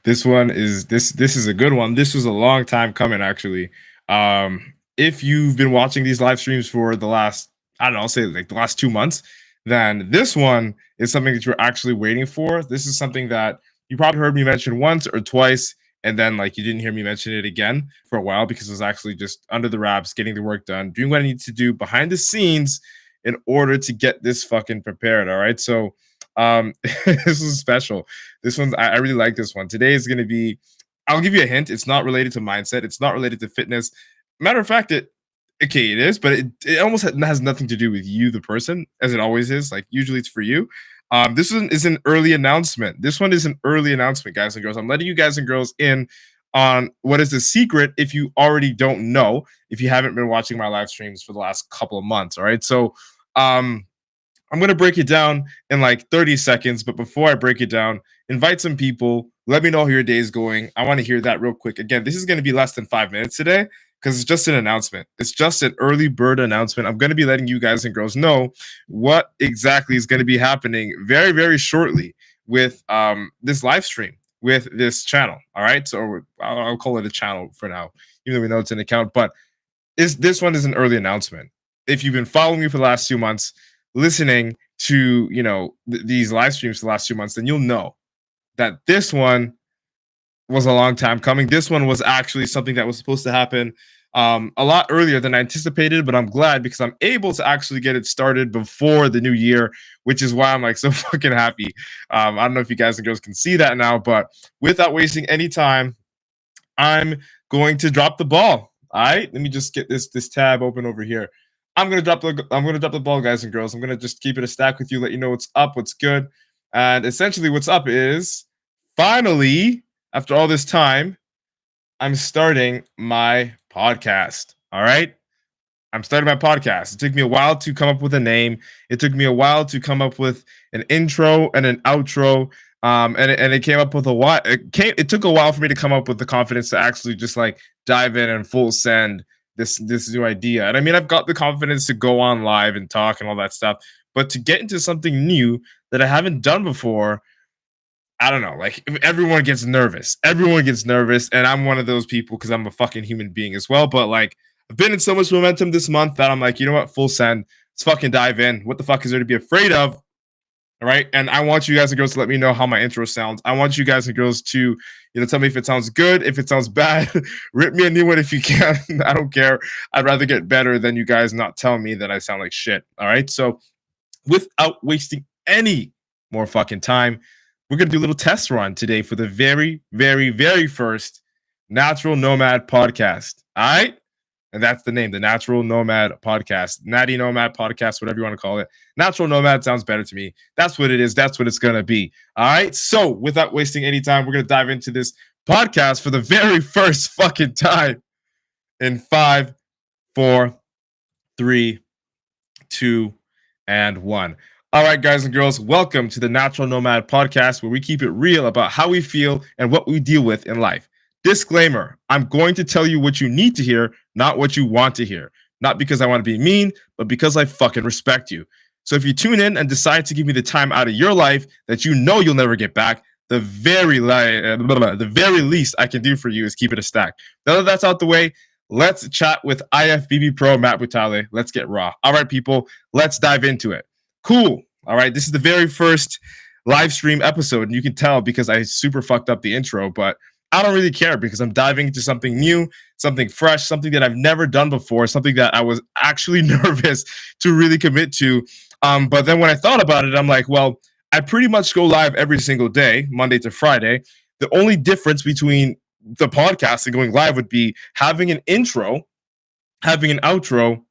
This is a good one. This was a long time coming, actually. If you've been watching these live streams for the last, I don't know, I'll say like the last 2 months, then this one is something that you're actually waiting for. This is something that you probably heard me mention once or twice, and then like you didn't hear me mention it again for a while because it was actually just under the wraps, getting the work done, doing what I need to do behind the scenes in order to get this fucking prepared. All right. So this is special. This one's I really like this one. Today is gonna be, I'll give you a hint. It's not related to mindset, it's not related to fitness. Matter of fact, it is, but it almost has nothing to do with you, the person, as it always is. Like usually it's for you. This one is an early announcement. This one is an early announcement, guys and girls. I'm letting you guys and girls in on what is the secret if you already don't know, if you haven't been watching my live streams for the last couple of months. All right. So um I'm going to break it down in like 30 seconds. But before I break it down, invite some people. Let me know how your day is going. I want to hear that real quick. Again, this is going to be less than 5 minutes today because it's just an announcement. It's just an early bird announcement. I'm going to be letting you guys and girls know what exactly is going to be happening very, very shortly with this live stream, with this channel. All right. So I'll call it a channel for now, even though we know it's an account. But this one is an early announcement. If you've been following me for the last 2 months, listening to these live streams for the last 2 months, then you'll know that this one was a long time coming. This one was actually something that was supposed to happen a lot earlier than I anticipated, but I'm glad because I'm able to actually get it started before the new year, which is why I'm like so fucking happy. I don't know if you guys and girls can see that now, but without wasting any time, I'm going to drop the ball. All right, let me just get this tab open over here. I'm gonna drop the ball, guys and girls. I'm gonna just keep it a stack with you, let you know what's up, what's good, and essentially what's up is finally after all this time, I'm starting my podcast. All right, I'm starting my podcast. It took me a while to come up with a name. It took me a while to come up with an intro and an outro. And it came up with a while. It took a while for me to come up with the confidence to actually just like dive in and full send this new idea. And I mean, I've got the confidence to go on live and talk and all that stuff, but to get into something new that I haven't done before, I don't know. Like everyone gets nervous. Everyone gets nervous, and I'm one of those people because I'm a fucking human being as well. But like, I've been in so much momentum this month that I'm like, you know what? Full send. Let's fucking dive in. What the fuck is there to be afraid of? All right. And I want you guys and girls to let me know how my intro sounds. I want you guys and girls to, tell me if it sounds good, if it sounds bad. Rip me a new one if you can. I don't care. I'd rather get better than you guys not telling me that I sound like shit. All right. So without wasting any more fucking time, we're going to do a little test run today for the very, very, very first Natural Nomad podcast. All right. And that's the name, the Natural Nomad Podcast, Natty Nomad Podcast, whatever you want to call it. Natural Nomad sounds better to me. That's what it is. That's what it's going to be. All right. So without wasting any time, we're going to dive into this podcast for the very first fucking time in 5, 4, 3, 2, and 1. All right, guys and girls, welcome to the Natural Nomad Podcast, where we keep it real about how we feel and what we deal with in life. Disclaimer, I'm going to tell you what you need to hear, not what you want to hear. Not because I want to be mean, but because I fucking respect you. So if you tune in and decide to give me the time out of your life that you know you'll never get back, the very least I can do for you is keep it a stack. Now that that's out the way, let's chat with IFBB Pro Matt Butale. Let's get raw. All right, people, let's dive into it. Cool. All right, this is the very first live stream episode, and you can tell because I super fucked up the intro, but I don't really care because I'm diving into something new, something fresh, something that I've never done before, something that I was actually nervous to really commit to. But then when I thought about it, I'm like, well, I pretty much go live every single day, Monday to Friday. The only difference between the podcast and going live would be having an intro, having an outro,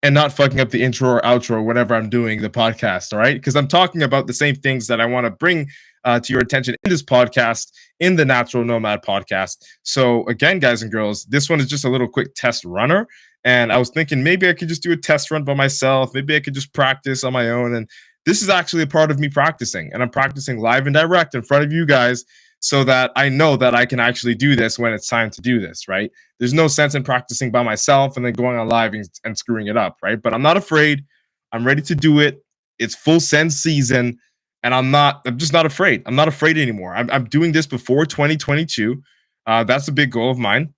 and not fucking up the intro or outro whenever I'm doing the podcast. All right. Because I'm talking about the same things that I want to bring to your attention in this podcast, in the Natural Nomad podcast. So, again, guys and girls, this one is just a little quick test runner. And I was thinking maybe I could just do a test run by myself. Maybe I could just practice on my own. And this is actually a part of me practicing. And I'm practicing live and direct in front of you guys so that I know that I can actually do this when it's time to do this, right? There's no sense in practicing by myself and then going on live and screwing it up, right? But I'm not afraid. I'm ready to do it. It's full send season. and I'm just not afraid. I'm not afraid anymore. I'm doing this before 2022. That's a big goal of mine.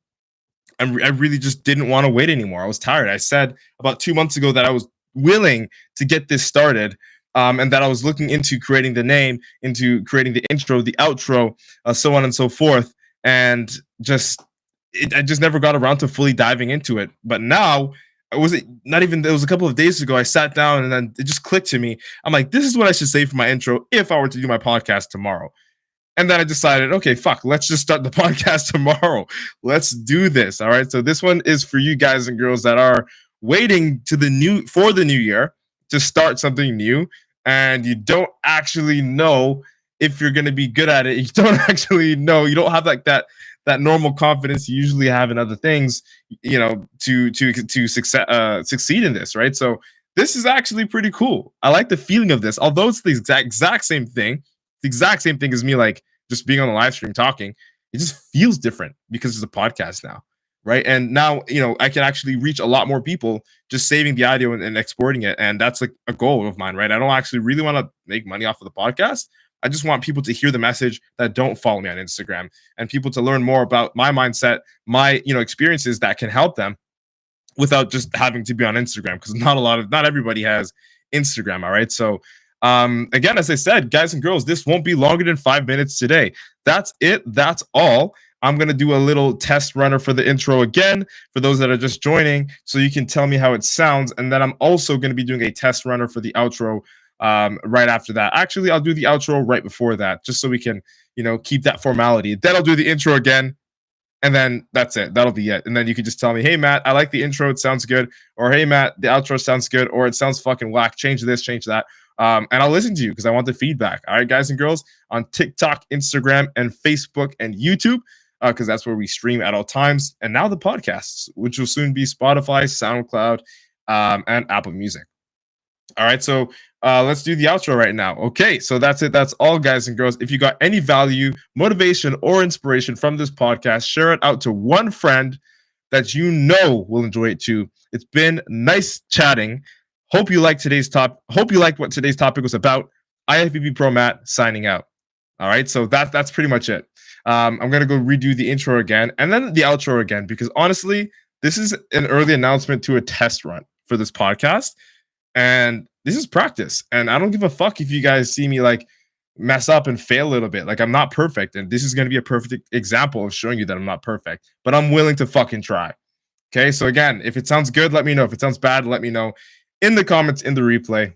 I really just didn't want to wait anymore. I was tired. I said about 2 months ago that I was willing to get this started, and that I was looking into creating the name, into creating the intro, the outro, so on and so forth. And I just never got around to fully diving into it. But now, it was not even, it was a couple of days ago, I sat down and then it just clicked to me. I'm like, this is what I should say for my intro if I were to do my podcast tomorrow. And then I decided, okay, fuck, let's just start the podcast tomorrow. Let's do this. All right. So this one is for you guys and girls that are waiting to the new year to start something new, and you don't actually know if you're going to be good at it. You don't actually know. You don't have like that normal confidence you usually have in other things, to succeed in this, right? So this is actually pretty cool. I like the feeling of this, although it's the exact same thing, the exact same thing as me, like just being on the live stream talking. It just feels different because it's a podcast now, right? And now, I can actually reach a lot more people just saving the audio and exporting it. And that's like a goal of mine, right? I don't actually really want to make money off of the podcast. I just want people to hear the message that don't follow me on Instagram, and people to learn more about my mindset, my experiences that can help them without just having to be on Instagram, because not everybody has Instagram. All right. So again, as I said, guys and girls, this won't be longer than 5 minutes today. That's it. That's all. I'm going to do a little test runner for the intro again, for those that are just joining, so you can tell me how it sounds. And then I'm also going to be doing a test runner for the outro right after that. Actually, I'll do the outro right before that, just so we can, keep that formality. Then I'll do the intro again, and then that's it. That'll be it. And then you can just tell me, hey, Matt, I like the intro. It sounds good. Or, hey, Matt, the outro sounds good. Or, it sounds fucking whack. Change this, change that. And I'll listen to you because I want the feedback. All right, guys and girls, on TikTok, Instagram, and Facebook and YouTube, because that's where we stream at all times. And now the podcasts, which will soon be Spotify, SoundCloud, and Apple Music. All right, so let's do the outro right now. Okay, so that's it. That's all, guys and girls. If you got any value, motivation, or inspiration from this podcast, share it out to one friend that you know will enjoy it too. It's been nice chatting. Hope you like Hope you like what today's topic was about. IFBB Pro Matt signing out. All right, so that's pretty much it. I'm gonna go redo the intro again and then the outro again, because honestly, this is an early announcement to a test run for this podcast. And this is practice. And I don't give a fuck if you guys see me like mess up and fail a little bit. Like, I'm not perfect. And this is going to be a perfect example of showing you that I'm not perfect, but I'm willing to fucking try. Okay. So again, if it sounds good, let me know. If it sounds bad, let me know in the comments, in the replay.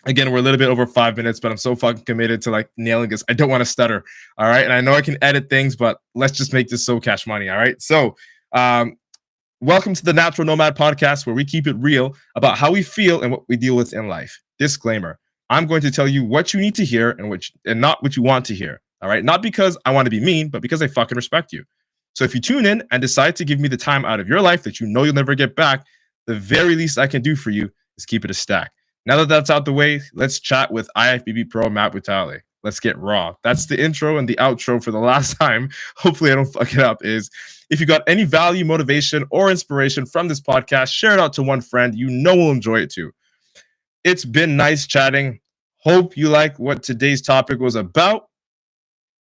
Again, we're a little bit over 5 minutes, but I'm so fucking committed to like nailing this. I don't want to stutter. All right. And I know I can edit things, but let's just make this so cash money. All right. So, welcome to the Natural Nomad Podcast, where we keep it real about how we feel and what we deal with in life. Disclaimer: I'm going to tell you what you need to hear and not what you want to hear. All right, not because I want to be mean, but because I fucking respect you. So if you tune in and decide to give me the time out of your life that you know you'll never get back, the very least I can do for you is keep it a stack. Now that that's out the way, let's chat with IFBB Pro Matt Butale. Let's get raw. That's the intro and the outro for the last time. Hopefully I don't fuck it up. Is if you got any value, motivation, or inspiration from this podcast, share it out to one friend you know will enjoy it too. It's been nice chatting. Hope you like what today's topic was about.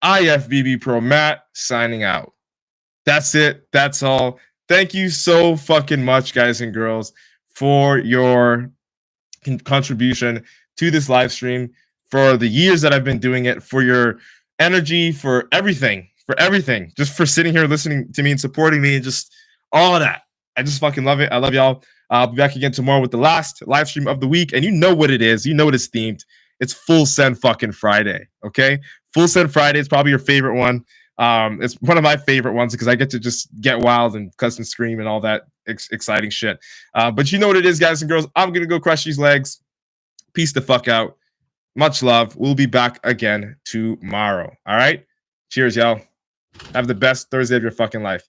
IFBB Pro Matt signing out. That's it. That's all. Thank you so fucking much, guys and girls, for your contribution to this live stream, for the years that I've been doing it, for your energy, for everything, just for sitting here listening to me and supporting me and just all of that. I just fucking love it. I love y'all. I'll be back again tomorrow with the last live stream of the week. And you know what it is. You know what it's themed. It's Full Send fucking Friday. Okay? Full Send Friday is probably your favorite one. It's one of my favorite ones because I get to just get wild and cuss and scream and all that exciting shit. But you know what it is, guys and girls. I'm going to go crush these legs. Peace the fuck out. Much love. We'll be back again tomorrow. All right? Cheers, y'all. Have the best Thursday of your fucking life.